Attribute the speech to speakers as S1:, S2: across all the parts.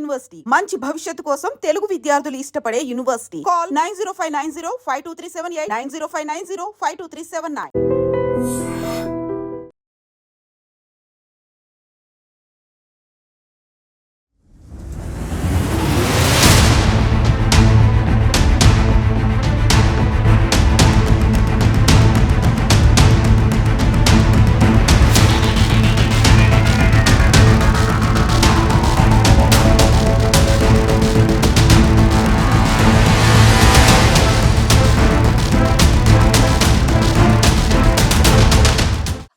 S1: University మంచి భవిష్యత్తు కోసం తెలుగు విద్యార్థులు ఇష్టపడే యూనివర్సిటీ. కాల్ 9059052378 9059052379.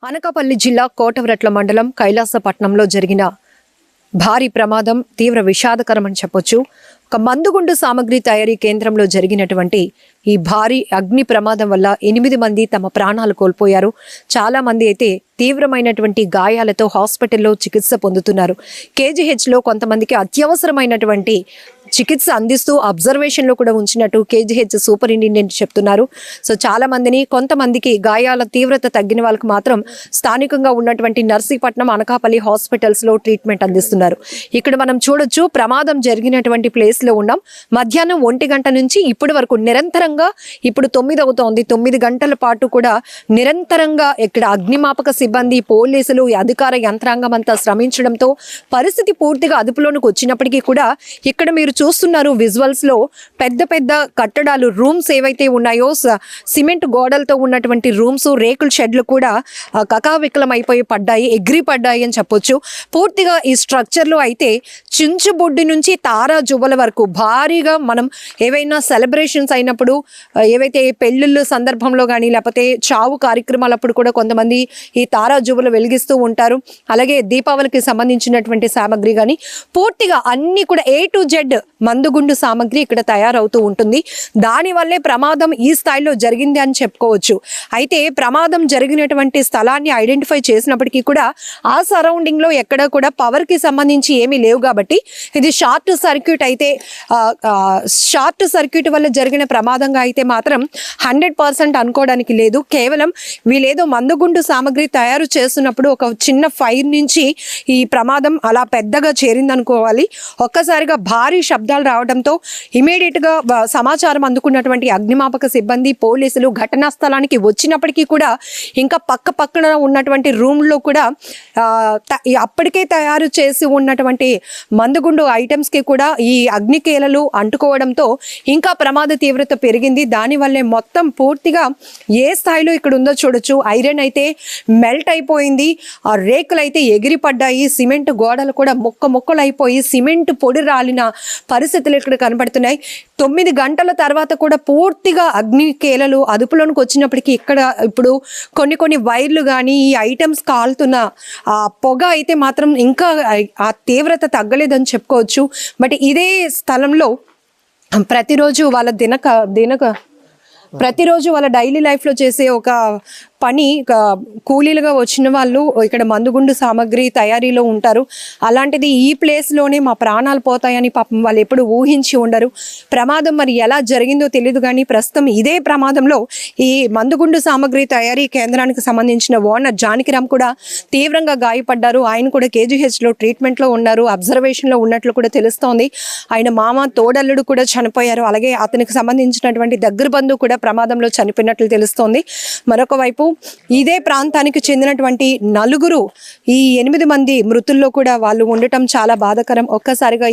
S2: అనకాపల్లి జిల్లా కోటవరట్ల మండలం కైలాసపట్నంలో జరిగిన భారీ ప్రమాదం తీవ్ర విషాదకరమని చెప్పొచ్చు. ఒక మందుగుండు సామగ్రి తయారీ కేంద్రంలో జరిగినటువంటి ఈ భారీ అగ్ని ప్రమాదం వల్ల 8 మంది తమ ప్రాణాలు కోల్పోయారు. చాలా మంది అయితే తీవ్రమైనటువంటి గాయాలతో హాస్పిటల్లో చికిత్స పొందుతున్నారు. కేజీహెచ్లో కొంతమందికి అత్యవసరమైనటువంటి చికిత్స అందిస్తూ అబ్జర్వేషన్లో కూడా ఉంచినట్టు కేజీహెచ్ సూపరింటెండెంట్ చెప్తున్నారు. సో చాలా మందిని, కొంతమందికి గాయాల తీవ్రత తగ్గిన వాళ్ళకి మాత్రం స్థానికంగా ఉన్నటువంటి నర్సీపట్నం, అనకాపల్లి హాస్పిటల్స్లో ట్రీట్మెంట్ అందిస్తున్నారు. ఇక్కడ మనం చూడొచ్చు, ప్రమాదం జరిగినటువంటి ప్లేస్లో ఉన్నాం. మధ్యాహ్నం 1 గంట నుంచి ఇప్పటి వరకు నిరంతరంగా, ఇప్పుడు 9 అవుతోంది, 9 గంటల పాటు కూడా నిరంతరంగా ఇక్కడ అగ్నిమాపక సిబ్బంది, పోలీసులు, అధికార యంత్రాంగం అంతా శ్రమించడంతో పరిస్థితి పూర్తిగా అదుపులోనికి వచ్చినప్పటికీ కూడా ఇక్కడ మీరు చూస్తున్నారు విజువల్స్ లో పెద్ద పెద్ద కట్టడాలు, రూమ్స్ ఏవైతే ఉన్నాయో, సిమెంట్ గోడలతో ఉన్నటువంటి రూమ్స్, రేకుల షెడ్లు కూడా కకావికలం అయిపోయి ఎగిరిపడ్డాయి అని చెప్పొచ్చు. పూర్తిగా ఈ స్ట్రక్చర్ లో అయితే చించుబొడ్డి నుంచి తారా జువ్వల వరకు భారీగా మనం ఏవైనా సెలబ్రేషన్స్ అయినప్పుడు, ఏవైతే పెళ్ళిళ్ళ సందర్భంలో కానీ లేకపోతే చావు కార్యక్రమాలప్పుడు కూడా కొంతమంది ఈ తారా జువ్వలు వెలిగిస్తూ ఉంటారు. అలాగే దీపావళికి సంబంధించినటువంటి సామాగ్రి కానీ పూర్తిగా అన్ని కూడా A to Z మందుగుండు సామాగ్రి ఇక్కడ తయారవుతూ ఉంటుంది. దానివల్లే ప్రమాదం ఈ స్థాయిలో జరిగింది అని చెప్పుకోవచ్చు. అయితే ప్రమాదం జరిగినటువంటి స్థలాన్ని ఐడెంటిఫై చేసినప్పటికీ కూడా ఆ సరౌండింగ్ లో ఎక్కడ కూడా పవర్ కి సంబంధించి ఏమీ లేవు కాబట్టి ఇది షార్ట్ సర్క్యూట్ అయితే, షార్ట్ సర్క్యూట్ వల్ల జరిగిన ప్రమాదంగా అయితే మాత్రం 100% అనుకోవడానికి లేదు. కేవలం వీళ్ళేదో మందుగుండు సామాగ్రి తయారు చేస్తున్నప్పుడు ఒక చిన్న ఫైర్ నుంచి ఈ ప్రమాదం అలా పెద్దగా చేరిందనుకోవాలి. ఒక్కసారిగా భారీ శబ్దాలు రావడంతో ఇమీడియట్ గా సమాచారం అందుకున్నటువంటి అగ్నిమాపక సిబ్బంది, పోలీసులు ఘటనా స్థలానికి వచ్చినప్పటికీ కూడా ఇంకా పక్కన ఉన్నటువంటి రూమ్ లో కూడా అప్పటికే తయారు చేసి ఉన్నటువంటి మందుగుండు ఐటమ్స్ కి కూడా ఈ అగ్నికేలలు అంటుకోవడంతో ఇంకా ప్రమాద తీవ్రత పెరిగింది. దానివల్లే మొత్తం పూర్తిగా ఏ స్థాయిలో ఇక్కడ ఉందో చూడొచ్చు. ఐరన్ అయితే మెల్ట్ అయిపోయింది, ఆ రేకులు అయితే ఎగిరిపడ్డాయి, సిమెంట్ గోడలు కూడా ముక్కలు అయిపోయి సిమెంట్ పొడి రాలిన పరిస్థితులు ఇక్కడ కనబడుతున్నాయి. 9 గంటల తర్వాత కూడా పూర్తిగా అగ్నికేలలు అదుపులోనికి వచ్చినప్పటికీ ఇక్కడ ఇప్పుడు కొన్ని వైర్లు కానీ ఈ ఐటమ్స్ కాలుతున్న ఆ పొగ అయితే మాత్రం ఇంకా ఆ తీవ్రత తగ్గలేదని చెప్పుకోవచ్చు. బట్ ఇదే స్థలంలో ప్రతిరోజు వాళ్ళ డైలీ లైఫ్లో చేసే ఒక పని, కూలీలుగా వచ్చిన వాళ్ళు ఇక్కడ మందుగుండు సామాగ్రి తయారీలో ఉంటారు. అలాంటిది ఈ ప్లేస్లోనే మా ప్రాణాలు పోతాయని పాపం వాళ్ళు ఎప్పుడు ఊహించి ఉండరు. ప్రమాదం మరి ఎలా జరిగిందో తెలియదు కానీ ప్రస్తుతం ఇదే ప్రమాదంలో ఈ మందుగుండు సామాగ్రి తయారీ కేంద్రానికి సంబంధించిన ఓనర్ జానకిరామ్ కూడా తీవ్రంగా గాయపడ్డారు. ఆయన కూడా కేజీహెచ్లో ట్రీట్మెంట్లో ఉన్నారు, అబ్జర్వేషన్లో ఉన్నట్లు కూడా తెలుస్తోంది. ఆయన మామ, తోడల్లుడు కూడా చనిపోయారు. అలాగే అతనికి సంబంధించినటువంటి దగ్గర బంధువు కూడా ప్రమాదంలో చనిపోయినట్లు తెలుస్తోంది. మరొక వైపు ఇదే ప్రాంతానికి చెందినటువంటి 4 ఈ 8 మంది మృతుల్లో కూడా వాళ్ళు ఉండటం చాలా బాధాకరం. ఒక్కసారిగా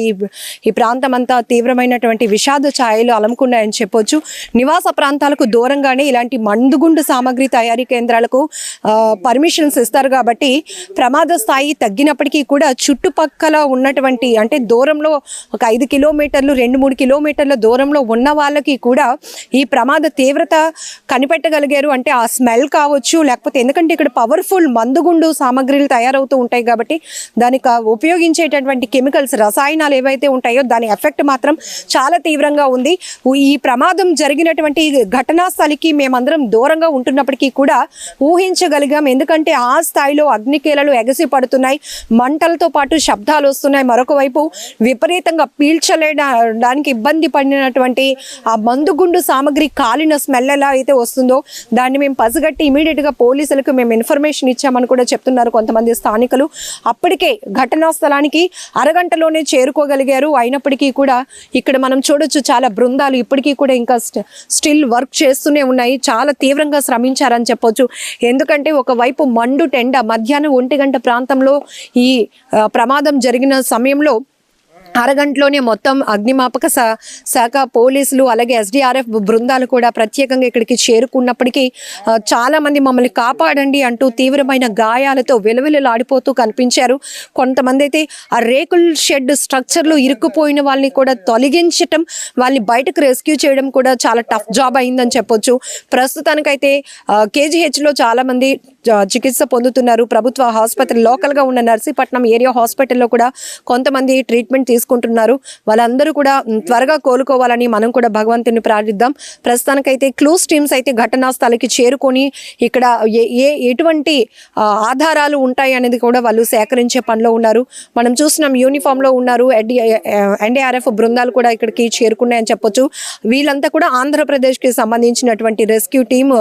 S2: ఈ ప్రాంతం అంతా తీవ్రమైనటువంటి విషాద ఛాయలు అలముకున్నాయని చెప్పొచ్చు. నివాస ప్రాంతాలకు దూరంగానే ఇలాంటి మందుగుండు సామాగ్రి తయారీ కేంద్రాలకు పర్మిషన్స్ ఇస్తారు కాబట్టి ప్రమాద స్థాయి తగ్గినప్పటికీ కూడా చుట్టుపక్కల ఉన్నటువంటి, అంటే దూరంలో ఒక 5 కిలోమీటర్లు 2-3 కిలోమీటర్ల దూరంలో ఉన్న వాళ్ళకి కూడా ఈ ప్రమాద తీవ్రత కనిపెట్టగలిగారు. అంటే ఆ స్మెల్ కావచ్చు, లేకపోతే ఎందుకంటే ఇక్కడ పవర్ఫుల్ మందుగుండు సామాగ్రిలు తయారవుతూ ఉంటాయి కాబట్టి దానికి ఉపయోగించేటటువంటి కెమికల్స్, రసాయనాలు ఏవైతే ఉంటాయో దాని ఎఫెక్ట్ మాత్రం చాలా తీవ్రంగా ఉంది. ఈ ప్రమాదం జరిగినటువంటి ఘటనా స్థలికి మేమందరం దూరంగా ఉంటున్నప్పటికీ కూడా ఊహించగలిగాం. ఎందుకంటే ఆ స్థాయిలో అగ్నికేలలు ఎగసి పడుతున్నాయి, మంటలతో పాటు శబ్దాలు వస్తున్నాయి. మరొక వైపు విపరీతంగా పీల్చలేడానికి ఇబ్బంది పడినటువంటి ఆ మందుగుండు సామాగ్రి కాలిన స్మెల్ ఎలా అయితే వస్తుందో దాన్ని మేము పసిగట్టి ఇమీడియట్గా పోలీసులకు మేము ఇన్ఫర్మేషన్ ఇచ్చామని కూడా చెప్తున్నారు కొంతమంది స్థానికులు. అప్పటికే ఘటనా స్థలానికి అరగంటలోనే చేరుకోగలిగారు. అయినప్పటికీ కూడా ఇక్కడ మనం చూడొచ్చు చాలా బృందాలు ఇప్పటికీ కూడా ఇంకా స్టిల్ వర్క్ చేస్తూనే ఉన్నాయి. చాలా తీవ్రంగా శ్రమించారని చెప్పొచ్చు. ఎందుకంటే ఒకవైపు మండు టెండ మధ్యాహ్నం 1 గంట ప్రాంతంలో ఈ ప్రమాదం జరిగిన సమయంలో అరగంటలోనే మొత్తం అగ్నిమాపక శాఖ పోలీసులు అలాగే SDRF బృందాలు కూడా ప్రత్యేకంగా ఇక్కడికి చేరుకున్నప్పటికీ చాలా మంది మమ్మల్ని కాపాడండి అంటూ తీవ్రమైన గాయాలతో విలవిలలాడిపోతూ కనిపించారు. కొంతమంది అయితే ఆ రేకుల షెడ్ స్ట్రక్చర్లో ఇరుక్కుపోయిన వాళ్ళని కూడా తొలగించటం, వాళ్ళని బయటకు రెస్క్యూ చేయడం కూడా చాలా టఫ్ జాబ్ అయిందని చెప్పొచ్చు. ప్రస్తుతానికైతే KGHలో చాలా మంది చికిత్స పొందుతున్నారు. ప్రభుత్వ ఆసుపత్రి లోకల్గా ఉన్న నర్సీపట్నం ఏరియా హాస్పిటల్లో కూడా కొంతమంది ట్రీట్మెంట్ తీసుకుంటున్నారు. వాళ్ళందరూ కూడా త్వరగా కోలుకోవాలని మనం కూడా భగవంతుని ప్రార్థిద్దాం. ప్రస్తుతానికైతే క్లూస్ టీమ్స్ అయితే ఘటనా స్థలికి చేరుకొని ఇక్కడ ఎటువంటి ఆధారాలు ఉంటాయి అనేది కూడా వాళ్ళు సేకరించే పనిలో ఉన్నారు. మనం చూస్తున్నాం యూనిఫామ్లో ఉన్నారు. NDRF బృందాలు కూడా ఇక్కడికి చేరుకున్నాయని చెప్పొచ్చు. వీళ్ళంతా కూడా ఆంధ్రప్రదేశ్కి సంబంధించినటువంటి రెస్క్యూ టీమ్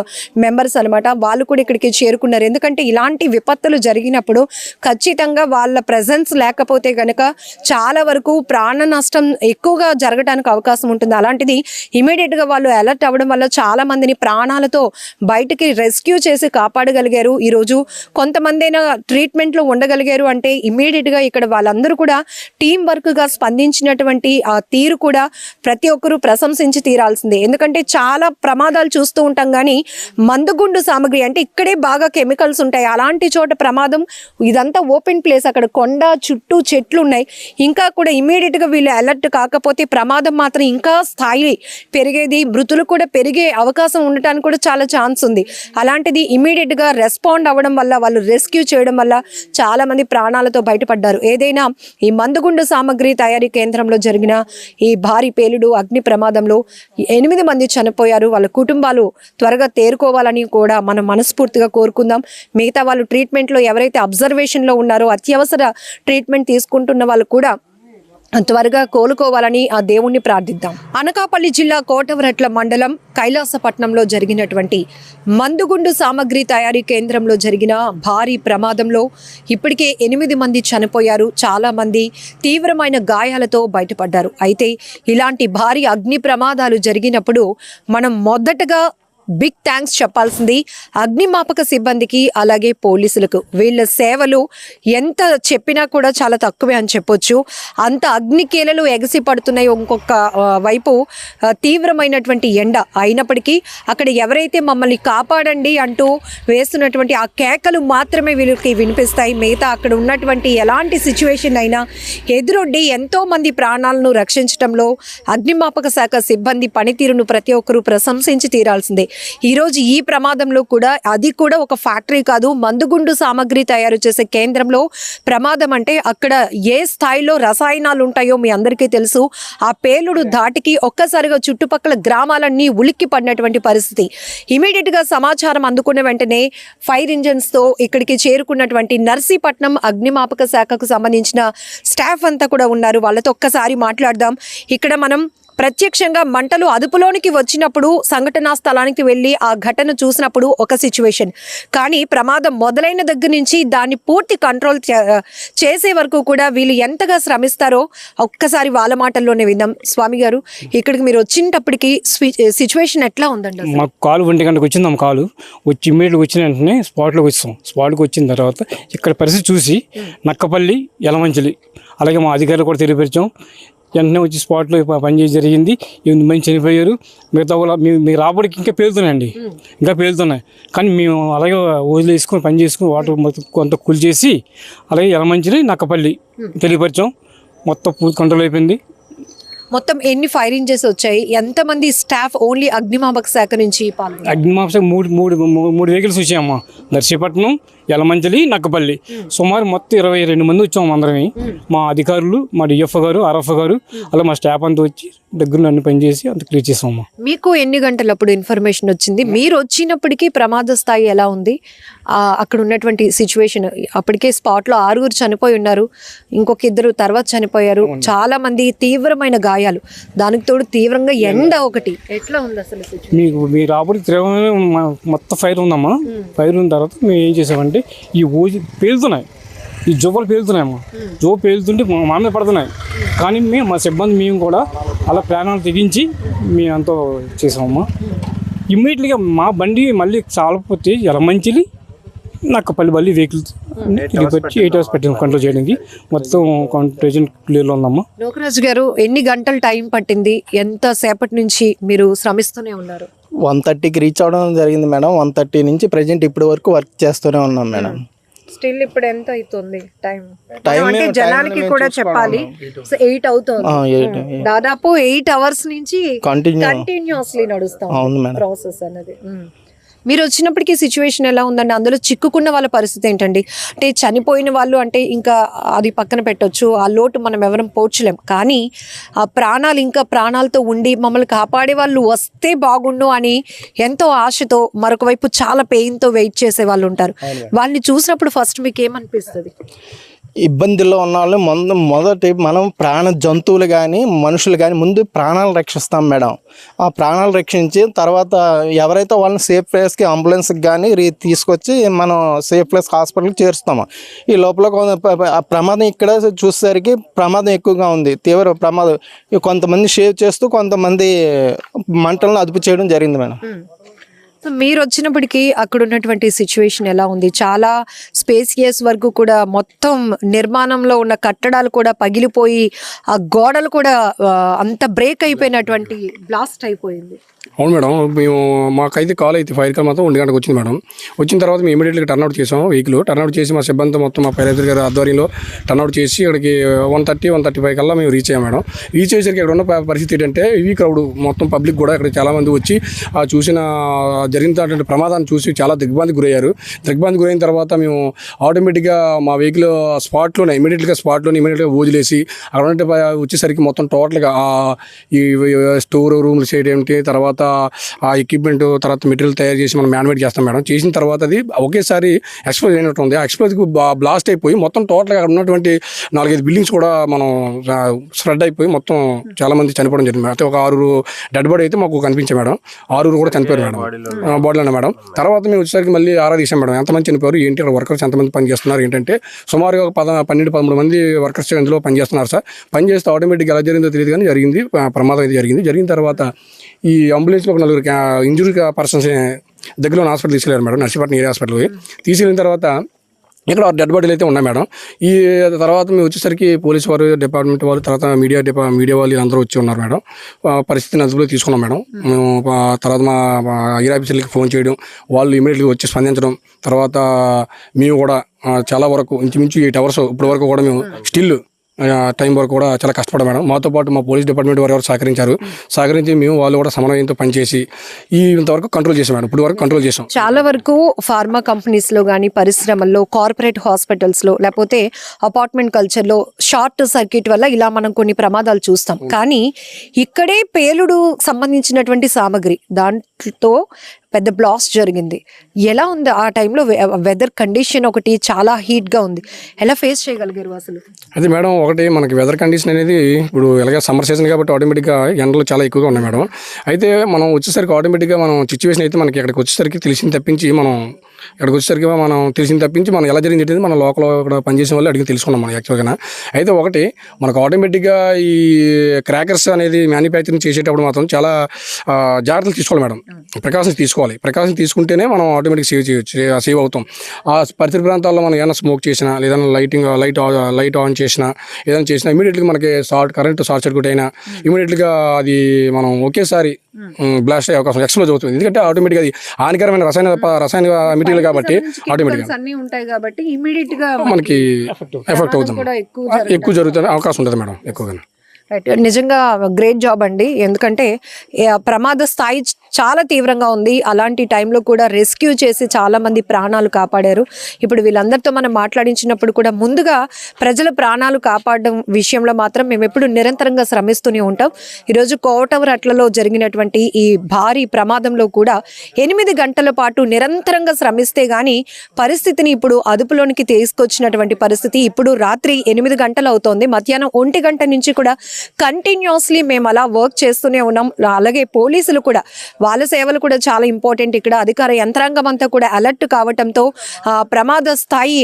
S2: మెంబర్స్ అనమాట. వాళ్ళు కూడా ఇక్కడికి చేరుకున్నారు. ఎందుకంటే ఇలాంటి విపత్తులు జరిగినప్పుడు ఖచ్చితంగా వాళ్ళ ప్రెజెన్స్ లేకపోతే కనుక చాలా వరకు ప్రాణ నష్టం ఎక్కువగా జరగడానికి అవకాశం ఉంటుంది. అలాంటిది ఇమీడియట్గా వాళ్ళు అలర్ట్ అవ్వడం వల్ల చాలా మందిని ప్రాణాలతో బయటికి రెస్క్యూ చేసి కాపాడగలిగారు. ఈరోజు కొంతమందైనా ట్రీట్మెంట్లో ఉండగలిగారు అంటే ఇమీడియట్గా ఇక్కడ వాళ్ళందరూ కూడా టీం వర్క్గా స్పందించినటువంటి ఆ తీరు కూడా ప్రతి ఒక్కరూ ప్రశంసించి తీరాల్సిందే. ఎందుకంటే చాలా ప్రమాదాలు చూస్తూ ఉంటాం కానీ మందుగుండు సామాగ్రి అంటే ఇక్కడే బాగా కెమికల్స్ ఉంటాయి. అలాంటి చోట ప్రమాదం, ఇదంతా ఓపెన్ ప్లేస్, అక్కడ కొండ చుట్టూ చెట్లు ఉన్నాయి. ఇంకా కూడా ఇమీడియట్గా వీళ్ళు అలర్ట్ కాకపోతే ప్రమాదం మాత్రం ఇంకా స్థాయి పెరిగేది, మృతులు కూడా పెరిగే అవకాశం ఉండటానికి కూడా చాలా ఛాన్స్ ఉంది. అలాంటిది ఇమీడియట్గా రెస్పాండ్ అవ్వడం వల్ల, వాళ్ళు రెస్క్యూ చేయడం వల్ల చాలా మంది ప్రాణాలతో బయటపడ్డారు. ఏదైనా ఈ మందుగుండు సామాగ్రి తయారీ కేంద్రంలో జరిగిన ఈ భారీ పేలుడు అగ్ని ప్రమాదంలో 8 మంది చనిపోయారు. వాళ్ళ కుటుంబాలు త్వరగా తేరుకోవాలని కూడా మనం మనస్ఫూర్తిగా కోరుకుందాం. మిగతా వాళ్ళు ట్రీట్మెంట్లో ఎవరైతే అబ్జర్వేషన్లో ఉన్నారో, అత్యవసర ట్రీట్మెంట్ తీసుకుంటున్న వాళ్ళు కూడా త్వరగా కోలుకోవాలని ఆ దేవుణ్ణి ప్రార్థిద్దాం. అనకాపల్లి జిల్లా కోటవరట్ల మండలం కైలాసపట్నంలో జరిగినటువంటి మందుగుండు సామాగ్రి తయారీ కేంద్రంలో జరిగిన భారీ ప్రమాదంలో ఇప్పటికే 8 మంది చనిపోయారు. చాలా మంది తీవ్రమైన గాయాలతో బయటపడ్డారు. అయితే ఇలాంటి భారీ అగ్ని ప్రమాదాలు జరిగినప్పుడు మనం మొదటగా బిగ్ థ్యాంక్స్ చెప్పాల్సింది అగ్నిమాపక సిబ్బందికి అలాగే పోలీసులకు. వీళ్ళ సేవలు ఎంత చెప్పినా కూడా చాలా తక్కువే అని చెప్పొచ్చు. అంత అగ్ని కేలలు ఎగసి పడుతున్నాయి. ఇంకొక వైపు తీవ్రమైనటువంటి ఎండ అయినప్పటికీ అక్కడ ఎవరైతే మమ్మల్ని కాపాడండి అంటూ వేస్తున్నటువంటి ఆ కేకలు మాత్రమే వీళ్ళకి వినిపిస్తాయి. మిగతా అక్కడ ఉన్నటువంటి ఎలాంటి సిచ్యువేషన్ అయినా ఎదురొడ్డి ఎంతో మంది ప్రాణాలను రక్షించడంలో అగ్నిమాపక శాఖ సిబ్బంది పనితీరును ప్రతి ఒక్కరూ ప్రశంసించి తీరాల్సిందే. ఈరోజు ఈ ప్రమాదంలో కూడా అది కూడా ఒక ఫ్యాక్టరీ కాదు, మందుగుండు సామాగ్రి తయారు చేసే కేంద్రంలో ప్రమాదం అంటే అక్కడ ఏ స్థాయిలో రసాయనాలు ఉంటాయో మీ అందరికీ తెలుసు. ఆ పేలుడు ధాటికి ఒక్కసారిగా చుట్టుపక్కల గ్రామాలన్నీ ఉలిక్కి పడినటువంటి పరిస్థితి. ఇమీడియట్గా సమాచారం అందుకున్న వెంటనే ఫైర్ ఇంజన్స్తో ఇక్కడికి చేరుకున్నటువంటి నర్సీపట్నం అగ్నిమాపక శాఖకు సంబంధించిన స్టాఫ్ అంతా కూడా ఉన్నారు. వాళ్ళతో ఒక్కసారి మాట్లాడదాం. ఇక్కడ మనం ప్రత్యక్షంగా మంటలు అదుపులోనికి వచ్చినప్పుడు సంఘటనా స్థలానికి వెళ్ళి ఆ ఘటన చూసినప్పుడు ఒక సిచ్యువేషన్, కానీ ప్రమాదం మొదలైన దగ్గర నుంచి దాన్ని పూర్తి కంట్రోల్ చేసే వరకు కూడా వీళ్ళు ఎంతగా శ్రమిస్తారో ఒక్కసారి వాళ్ళ మాటల్లోనే విందాం. స్వామి గారు, ఇక్కడికి మీరు వచ్చినప్పటికి సిచ్యువేషన్ ఎట్లా ఉందండి?
S3: మాకు కాలు 1 గంటకు వచ్చింది. కాలు వచ్చి ఇమ్మీడియట్గా వచ్చిన వెంటనే స్పాట్లోకి వచ్చాం. స్పాట్కి వచ్చిన తర్వాత ఇక్కడ పరిస్థితి చూసి నక్కపల్లి, యలమంచిలి అలాగే మా అధికారులు కూడా తెలియపరిచాం. వెంటనే వచ్చి స్పాట్లో పనిచేసి జరిగింది. 8 మంది చనిపోయారు. మిగతా కూడా మీ రాబడికి ఇంకా పేలుతున్నాయండి, ఇంకా పేలుతున్నాయి. కానీ మేము అలాగే వదిలేసుకొని పని చేసుకుని వాటర్ మొత్తం కొంత కూల్చేసి అలాగే యలమంచిలి, నక్కపల్లి తెలియపరిచాం. మొత్తం పూర్తి కంట్రోల్ అయిపోయింది.
S2: మొత్తం ఎన్ని ఫైర్ ఇంజన్స్ వచ్చాయి? ఎంతమంది స్టాఫ్ ఓన్లీ అగ్నిమాపక శాఖ నుంచి పాల్గొన్నారు?
S3: అగ్నిమాపక శాఖ మూడు వెహికల్స్ వచ్చాయమ్మా. నర్సీపట్నం, యలమంచిలి నక్కపల్లి సుమారు మొత్తం 22 మంది వచ్చాము అందరమే. మా అధికారులు, మా డిఎఫ్ఓ గారు, ఆర్ఎఫ్ఓ గారు, అలా మా స్టాఫ్ అంతా వచ్చి దగ్గర అన్ని పనిచేసి అంత క్లియర్ చేసాము.
S2: మీకు ఎన్ని గంటలప్పుడు ఇన్ఫర్మేషన్ వచ్చింది? మీరు వచ్చినప్పటికీ ప్రమాద స్థాయి ఎలా ఉంది? అక్కడ ఉన్నటువంటి సిచ్యువేషన్, అప్పటికే స్పాట్లో 6 చనిపోయి ఉన్నారు, ఇంకొక 2 తర్వాత చనిపోయారు, చాలా మంది తీవ్రమైన గాయాలు, దానికి తోడు తీవ్రంగా ఎండ ఒకటి. ఎట్లా ఉంది అసలు సిచ్యువేషన్?
S3: మీ రాబడి తీవ్రమైన మొత్తం ఫైర్ ఉందమ్మా. ఫైర్ ఉన్న తర్వాత మేము ఏం చేసామంటే ఈ ఊజి పేలుతున్నాయి, ఈ జువ్వలు పేలుతున్నాయమ్మా. జువ్వ పేలుతుంటే మా మీద పడుతున్నాయి. కానీ మా సిబ్బంది మేము కూడా అలా ప్రాణాలు తెగించి మేము అంతా చేసామమ్మా. ఇమ్మీడియట్గా మా బండి మళ్ళీ చాలకపోతే యలమంచిలి నక్కపల్లి మళ్ళీ వెహికల్స్ 8 అవర్స్ పెట్టాము కంట్రోల్ చేయడానికి. మొత్తం ప్రెజెంట్ క్లియర్లో ఉందమ్మా.
S2: లోకరాజు గారు, ఎన్ని గంటలు టైం పట్టింది? ఎంత సేపటి నుంచి మీరు శ్రమిస్తూనే ఉన్నారు?
S4: 1:30కి రీచ్ అవడం జరిగింది మేడం. 1:30 నుంచి ప్రజెంట్ ఇప్పటి వరకు వర్క్ చేస్తూనే ఉన్నాం మేడం.
S2: స్టిల్ ఇప్పుడు ఎంత అవుతుంది టైం? అంటే జనాలకి కూడా చెప్పాలి, 8 అవుతుంది. దాదాపు 8 అవర్స్ నుంచి కంటిన్యూస్లీ నడుస్తాం ప్రాసెస్ అనేది. మీరు వచ్చినప్పటికీ సిచ్యువేషన్ ఎలా ఉందండి? అందులో చిక్కుకున్న వాళ్ళ పరిస్థితి ఏంటండి? అంటే చనిపోయిన వాళ్ళు అంటే ఇంకా అది పక్కన పెట్టొచ్చు, ఆ లోటు మనం ఎవరం పోర్చలేం. కానీ ఆ ప్రాణాలు, ఇంకా ప్రాణాలతో ఉండి మమ్మల్ని కాపాడే వాళ్ళు వస్తే బాగుండు అని ఎంతో ఆశతో, మరొక వైపు చాలా పెయిన్తో వెయిట్ చేసే వాళ్ళు ఉంటారు. వాళ్ళని చూసినప్పుడు ఫస్ట్ మీకు ఏమనిపిస్తుంది?
S4: ఇబ్బందుల్లో ఉన్న వాళ్ళు మొదటి మనం ప్రాణ జంతువులు కానీ మనుషులు కానీ ముందు ప్రాణాలు రక్షిస్తాం మేడం. ఆ ప్రాణాలు రక్షించి తర్వాత ఎవరైతే వాళ్ళని సేఫ్ ప్లేస్కి అంబులెన్స్కి కానీ తీసుకొచ్చి మనం సేఫ్ ప్లేస్ హాస్పిటల్కి చేరుస్తాము. ఈ లోపల ఆ ప్రమాదం ఇక్కడ చూసేసరికి ప్రమాదం ఎక్కువగా ఉంది, తీవ్ర ప్రమాదం. కొంతమంది షేవ్ చేస్తూ కొంతమంది మంటలను అదుపు చేయడం జరిగింది మేడం.
S2: సో మీరు వచ్చినప్పటికీ అక్కడ ఉన్నటువంటి సిచ్యువేషన్ ఎలా ఉంది? చాలా స్పేసియస్ వరకు కూడా మొత్తం నిర్మాణంలో ఉన్న కట్టడాలు కూడా పగిలిపోయి, ఆ గోడలు కూడా అంత బ్రేక్ అయిపోయినటువంటి బ్లాస్ట్ అయిపోయింది.
S5: అవును మేడం, మేము మాకైతే కాల్ అయితే ఫైర్ కాల్ మాత్రం 1 గంటకు వచ్చింది మేడం. వచ్చిన తర్వాత మేము ఇమీడియట్గా టర్న్అవుట్ చేసాం. వెహికల్ టర్న్అవుట్ చేసి మా సిబ్బంది మొత్తం మా పైలట్ గారి ఆధ్వర్యంలో టర్న్అవుట్ చేసి ఇక్కడికి 1:30-1:35 కల్లా మేము రీచ్ అయ్యాం మేడం. రీచ్ అయ్యేసరికి ఇక్కడ ఉన్న పరిస్థితి ఏంటంటే హెవీ క్రౌడ్, మొత్తం పబ్లిక్ కూడా ఇక్కడ చాలామంది వచ్చి చూసిన జరిగినటువంటి ప్రమాదాన్ని చూసి చాలా దిగ్భ్రాంతికి గురయ్యారు. దిగ్భ్రాంతికి గురైన తర్వాత మేము ఆటోమేటిక్గా మా వెహికల్ ఇమీడియట్గా వదిలేసి అక్కడ ఉంటే వచ్చేసరికి మొత్తం టోటల్గా ఈ స్టోర్ రూమ్లు చేయడం ఏంటి, తర్వాత ఆ ఎక్విప్మెంట్, తర్వాత మెటీరియల్ తయారు చేసి మనం మ్యాన్మేడ్ చేస్తాం మేడం. చేసిన తర్వాత అది ఒకేసారి ఎక్స్ప్లోజ్ అయినట్టు ఉంది. ఆ ఎక్స్ప్లోజ్కి బ్లాస్ట్ అయిపోయి మొత్తం టోటల్గా అక్కడ ఉన్నటువంటి 4-5 బిల్డింగ్స్ కూడా మనం స్ప్రెడ్ అయిపోయి మొత్తం చాలా మంది చనిపోవడం జరిగింది. అయితే ఒక 6 డెడ్ బాడీ అయితే మాకు కనిపించాయి మేడం. 6 కూడా చనిపోయారు మేడం, బాడీలోనే మేడం. తర్వాత మేము వచ్చేసరికి మళ్ళీ ఆరా తీసాం మేడం, ఎంతమంది చనిపోయారు ఏంటి, ఇక్కడ వర్కర్స్ ఎంతమంది పని చేస్తున్నారు ఏంటంటే సుమారుగా 12-13 మంది వర్కర్స్ ఇందులో పనిచేస్తున్నారు సార్. పని చేస్తే ఆటోమేటిక్గా ఎలా జరిగిందో తెలియదు కానీ జరిగింది, ప్రమాదం అయితే జరిగింది. జరిగిన తర్వాత ఈ అంబులెన్స్లో ఒక 4 ఇంజురీ పర్సన్స్ దగ్గరలో హాస్పిటల్ తీసుకెళ్ళారు మేడం, నర్సీపట్నం ఏరియా హాస్పిటల్కి. తీసుకెళ్ళిన తర్వాత ఇక్కడ డెడ్ బాడీలు అయితే ఉన్నాయి మేడం. ఈ తర్వాత మేము వచ్చేసరికి పోలీస్ వారు, డిపార్ట్మెంట్ వాళ్ళు, తర్వాత మీడియా వాళ్ళు అందరూ వచ్చి ఉన్నారు మేడం. పరిస్థితిని అదుపులో తీసుకున్నాం మేడం. మేము తర్వాత మా ఐఆర్ ఆఫీసర్లకి ఫోన్ చేయడం, వాళ్ళు ఇమీడియట్గా వచ్చి స్పందించడం, తర్వాత మేము కూడా చాలా వరకు ఇంచుమించు 8 అవర్స్ ఇప్పటి వరకు కూడా మేము స్టిల్ టైం వరకు కూడా చాలా కష్టపడ్డాం మేడం. మాతో పాటు మా పోలీస్ డిపార్ట్మెంట్ వారు ఎవరు సహకరించి మేము వాళ్ళు కూడా సమన్వయంతో పనిచేసి ఇంతవరకు కంట్రోల్ చేసాం మేడం. ఇప్పుడు వరకు కంట్రోల్ చేసాం.
S2: చాలా వరకు ఫార్మా కంపెనీస్లో కానీ, పరిశ్రమల్లో, కార్పొరేట్ హాస్పిటల్స్లో, లేకపోతే అపార్ట్మెంట్ కల్చర్లో షార్ట్ సర్క్యూట్ వల్ల ఇలా మనం కొన్ని ప్రమాదాలు చూస్తాం. కానీ ఇక్కడే పేలుడు సంబంధించినటువంటి సామగ్రి, దాంట్లో పెద్ద బ్లాస్ట్ జరిగింది. ఎలా ఉంది ఆ టైంలో? వెదర్ కండిషన్ ఒకటి చాలా హీట్గా ఉంది, ఎలా ఫేస్ చేయగలిగారు అసలు?
S5: అది మేడం, ఒకటి మనకి వెదర్ కండిషన్ అనేది ఇప్పుడు ఎలాగ సమ్మర్ సీజన్ కాబట్టి ఆటోమేటిక్గా ఎండలు చాలా ఎక్కువగా ఉన్నాయి మేడం. అయితే మనం వచ్చేసరికి ఆటోమేటిక్గా మనం సిచ్యువేషన్ అయితే మనకి ఇక్కడికి వచ్చేసరికి తెలిసింది తప్పించి మనం ఎలా జరిగింది మన లోకల్ ఇక్కడ పనిచేసిన వాళ్ళు అడిగి తెలుసుకున్నాం మనం యాక్చువల్గా. అయితే ఒకటి మనకు ఆటోమేటిక్గా ఈ క్రాకర్స్ అనేది మ్యానుఫ్యాక్చరింగ్ చేసేటప్పుడు మాత్రం చాలా జాగ్రత్తలు తీసుకోవాలి మేడం, ప్రికాషన్స్ ప్రికాషన్ తీసుకుంటేనే మనం ఆటోమేటిక్ సేవ్ అవుతాం. ఆ పరిసర ప్రాంతాల్లో మనం ఏదైనా స్మోక్ చేసినా, లేదా లైట్ ఆన్ చేసినా, ఏదైనా చేసినా ఇమీడియట్గా మనకి కరెంట్ షార్ట్ సర్క్యూట్ అయినా ఇమీడియట్గా అది మనం ఒకేసారి బ్లాస్ట్ అయ్యే అవకాశం, ఎక్స్ప్లోజ్ అవుతుంది. ఎందుకంటే ఆటోమేటిక్గా అది హానికరమైన రసాయన మెటీరియల్ కాబట్టి ఆటోమేటిక్గా
S2: అన్నీ ఉంటాయి కాబట్టి ఇమీడియట్ గా
S5: మనకి ఎఫెక్ట్ అవుతుంది, ఎక్కువ జరుగుతున్న అవకాశం ఉంటుంది మేడం ఎక్కువగా.
S2: రైట్, నిజంగా గ్రేట్ జాబ్ అండి. ఎందుకంటే ప్రమాద స్థాయి చాలా తీవ్రంగా ఉంది. అలాంటి టైంలో కూడా రెస్క్యూ చేసి చాలా మంది ప్రాణాలు కాపాడారు. ఇప్పుడు వీళ్ళందరితో మనం మాట్లాడించినప్పుడు కూడా ముందుగా ప్రజల ప్రాణాలు కాపాడడం విషయంలో మాత్రం మేము ఎప్పుడు నిరంతరంగా శ్రమిస్తూనే ఉంటాం. ఈరోజు కోటవరట్లలో జరిగినటువంటి ఈ భారీ ప్రమాదంలో కూడా 8 గంటల పాటు నిరంతరంగా శ్రమిస్తే గానీ పరిస్థితిని ఇప్పుడు అదుపులోనికి తీసుకొచ్చినటువంటి పరిస్థితి. ఇప్పుడు రాత్రి 8 గంటలు అవుతోంది. మధ్యాహ్నం 1 గంట నుంచి కూడా కంటిన్యూస్లీ మేము అలా వర్క్ చేస్తూనే ఉన్నాం. అలాగే పోలీసులు కూడా వాళ్ళ సేవలు కూడా చాలా ఇంపార్టెంట్. ఇక్కడ అధికార యంత్రాంగం అంతా కూడా అలర్ట్ కావటంతో ప్రమాద స్థాయి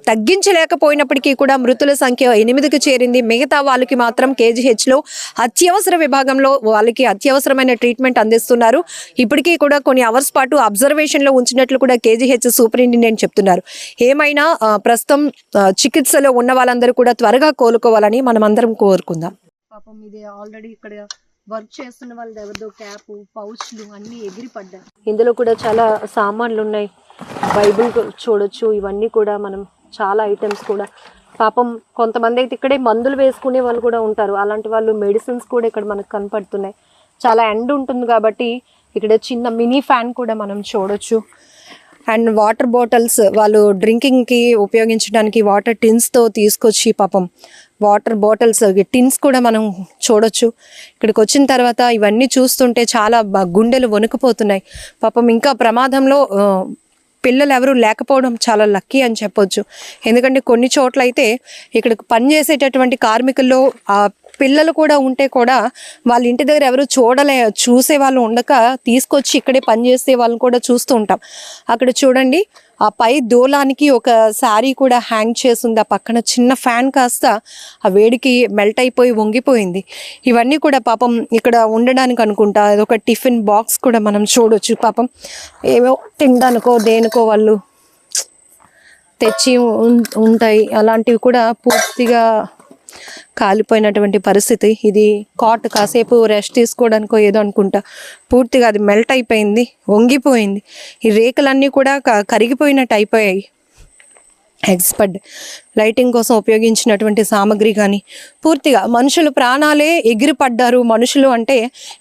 S2: తగ్గించలేకపోయినప్పటికీ కూడా మృతుల సంఖ్య 8కి చేరింది. మిగతా వాళ్ళకి మాత్రం KGHలో అత్యవసర విభాగంలో వాళ్ళకి అత్యవసరమైన ట్రీట్మెంట్ అందిస్తున్నారు. ఇప్పటికీ కూడా కొన్ని అవర్స్ పాటు అబ్జర్వేషన్లో ఉంచినట్లు కూడా KGH సూపరింటెండెంట్ చెప్తున్నారు. ఏమైనా ప్రస్తుతం చికిత్సలో ఉన్న వాళ్ళందరూ కూడా త్వరగా కోలుకోవాలని మనం అందరం కోరుకుందాం. పాపం ఇది ఆల్రెడీ ఇక్కడ వర్క్ చేస్తున్న వాళ్ళ ఎవరిదో క్యాప్, పౌచ్లు అన్నీ ఎగిరి పడ్డాయి. ఇందులో కూడా చాలా సామాన్లు ఉన్నాయి. బైబిల్ చూడొచ్చు. ఇవన్నీ కూడా మనం చాలా ఐటమ్స్ కూడా పాపం కొంతమంది అయితే ఇక్కడే మందులు వేసుకునే వాళ్ళు కూడా ఉంటారు. అలాంటి వాళ్ళు మెడిసిన్స్ కూడా ఇక్కడ మనకు కనపడుతున్నాయి. చాలా ఎండ్ ఉంటుంది కాబట్టి ఇక్కడ చిన్న మినీ ఫ్యాన్ కూడా మనం చూడొచ్చు. అండ్ వాటర్ బాటిల్స్ వాళ్ళు డ్రింకింగ్కి ఉపయోగించడానికి వాటర్ టిన్స్తో తీసుకొచ్చి పాపం వాటర్ బాటిల్స్ టిన్స్ కూడా మనం చూడొచ్చు. ఇక్కడికి వచ్చిన తర్వాత ఇవన్నీ చూస్తుంటే చాలా గుండెలు వణుకుపోతున్నాయి. పాపం ఇంకా ప్రమాదంలో పిల్లలు ఎవరు లేకపోవడం చాలా లక్కీ అని చెప్పొచ్చు. ఎందుకంటే కొన్ని చోట్ల అయితే ఇక్కడ పనిచేసేటటువంటి కార్మికుల్లో పిల్లలు కూడా ఉంటే కూడా వాళ్ళ ఇంటి దగ్గర ఎవరు చూసే వాళ్ళు ఉండక తీసుకొచ్చి ఇక్కడే పనిచేసే వాళ్ళని కూడా చూస్తూ ఉంటాం. అక్కడ చూడండి, ఆ పై దూలానికి ఒక శారీ కూడా హ్యాంగ్ చేసింది. ఆ పక్కన చిన్న ఫ్యాన్ కాస్త ఆ వేడికి మెల్ట్ అయిపోయి వంగిపోయింది. ఇవన్నీ కూడా పాపం ఇక్కడ ఉండడానికి అనుకుంటా అదొక టిఫిన్ బాక్స్ కూడా మనం చూడొచ్చు. పాపం ఏవో తినడానికో దేనికో వాళ్ళు తెచ్చి ఉంటాయి. అలాంటివి కూడా పూర్తిగా కాలిపోయినటువంటి పరిస్థితి. ఇది కాట్ కాసేపు రెస్ట్ తీసుకోవడానికో ఏదో అనుకుంటా. పూర్తిగా అది మెల్ట్ అయిపోయింది, వంగిపోయింది. ఈ రేకులన్నీ కూడా కరిగిపోయినట్టు అయిపోయాయి. ఎక్స్పర్ట్ లైటింగ్ కోసం ఉపయోగించినటువంటి సామాగ్రి కానీ పూర్తిగా మనుషులు ప్రాణాలే ఎగిరిపడ్డారు. మనుషులు అంటే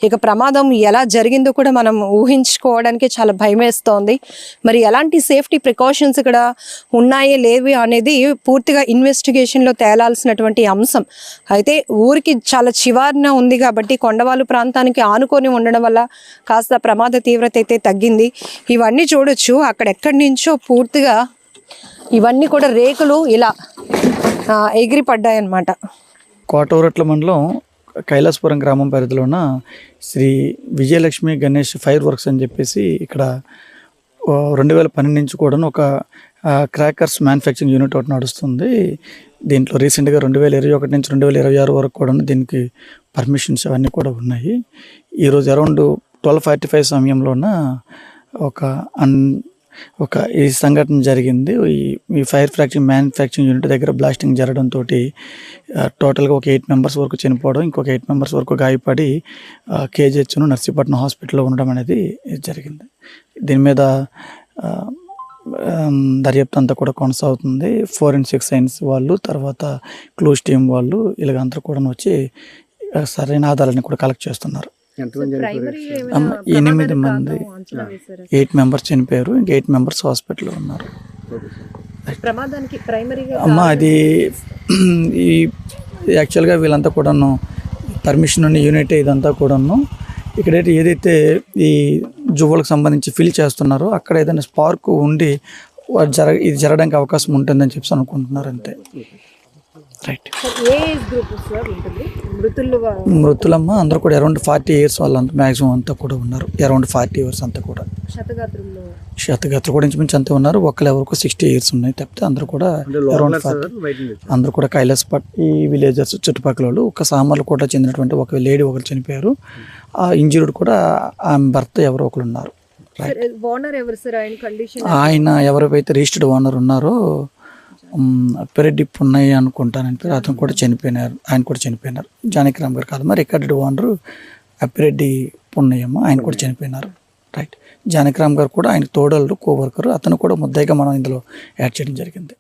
S2: ఇక ప్రమాదం ఎలా జరిగిందో కూడా మనం ఊహించుకోవడానికి చాలా భయం వేస్తోంది. మరి ఎలాంటి సేఫ్టీ ప్రికాషన్స్ ఇక్కడ ఉన్నాయే లేవి అనేది పూర్తిగా ఇన్వెస్టిగేషన్లో తేలాల్సినటువంటి అంశం. అయితే ఊరికి చాలా చివారన ఉంది కాబట్టి కొండవాళ్ళు ప్రాంతానికి ఆనుకొని ఉండడం వల్ల కాస్త ప్రమాద తీవ్రత అయితే తగ్గింది. ఇవన్నీ చూడొచ్చు. అక్కడెక్కడి నుంచో పూర్తిగా ఇవన్నీ కూడా రేకులు ఇలా ఎగిరి పడ్డాయన్నమాట.
S6: కోటవరట్ల మండలం కైలాసపురం గ్రామం పరిధిలో ఉన్న శ్రీ విజయలక్ష్మి గణేష్ ఫైర్ వర్క్స్ అని చెప్పేసి ఇక్కడ 2012 నుంచి కూడా ఒక క్రాకర్స్ మ్యానుఫ్యాక్చరింగ్ యూనిట్ ఒకటి నడుస్తుంది. దీంట్లో రీసెంట్గా 2021 నుంచి 2026 వరకు కూడా దీనికి పర్మిషన్స్ అవన్నీ కూడా ఉన్నాయి. ఈరోజు అరౌండ్ 12:45 సమయంలోన ఒక ఈ సంఘటన జరిగింది. ఈ ఫైర్ మ్యానుఫ్యాక్చరింగ్ యూనిట్ దగ్గర బ్లాస్టింగ్ జరగడంతో టోటల్గా ఒక 8 మెంబర్స్ వరకు చనిపోవడం, ఇంకొక 8 మెంబర్స్ వరకు గాయపడి KGHను నర్సీపట్నం హాస్పిటల్లో ఉండడం అనేది జరిగింది. దీని మీద దర్యాప్తు అంతా కూడా కొనసాగుతుంది. ఫోరెన్సిక్ సైన్స్ వాళ్ళు, తర్వాత క్లూస్ టీమ్ వాళ్ళు ఇలాగంతా కూడా వచ్చి సరైన ఆధారాన్ని కూడా కలెక్ట్ చేస్తున్నారు. 8 మంది 8 మెంబర్స్ చనిపోయారు. ఇంకా 8 మెంబర్స్ హాస్పిటల్లో ఉన్నారు. అది ఈ యాక్చువల్గా వీళ్ళంతా కూడాను పర్మిషన్ ఉన్న యూనిట్ ఇదంతా కూడాను ఇక్కడైతే ఏదైతే ఈ జువ్వలకు సంబంధించి ఫిల్ చేస్తున్నారో అక్కడ ఏదైనా స్పార్క్ ఉండి ఇది జరగడానికి అవకాశం ఉంటుందని చెప్పి అనుకుంటున్నారు అంతే. రైట్. మృతులమ్మ అందరూ కూడా అరౌండ్ 40 ఇయర్స్ వాళ్ళంతా మ్యాక్సిమం అంతా కూడా ఉన్నారు. అరౌండ్ 40 ఇయర్స్ అంతా కూడా శతగాత్రులు కూడా ఇంచుమించు అంతే ఉన్నారు. ఎవరికి 60 ఇయర్స్ ఉన్నాయి తప్పితే అందరూ కూడా అరౌండ్ 40. అందరూ కూడా కైలాసపట్నం ఈ విలేజర్స్ చుట్టుపక్కల వాళ్ళు. ఒక సామర్లు కూడా చెందినటువంటి ఒక లేడీ ఒకరు చనిపోయారు. ఆ ఇంజూర్డ్ కూడా ఆమె భర్త ఎవరో ఒకరు ఉన్నారు. ఆయన ఎవరైతే రిజిస్టర్డ్ ఓనర్ ఉన్నారో పెరెడ్డి పున్నయ్య అనుకుంటానని పేరు, అతను కూడా చనిపోయినారు. ఆయన కూడా చనిపోయినారు. జానకిరామ్ గారు కాదు, మరి రికార్డెడ్ ఓనరు అప్పిరెడ్డి పున్నయ్యమ్మ, ఆయన కూడా చనిపోయినారు. రైట్. జానకిరామ్ గారు కూడా ఆయన తోడలు కోవర్కరు, అతను కూడా ముద్దాయిగా మనం ఇందులో యాడ్ చేయడం జరిగింది.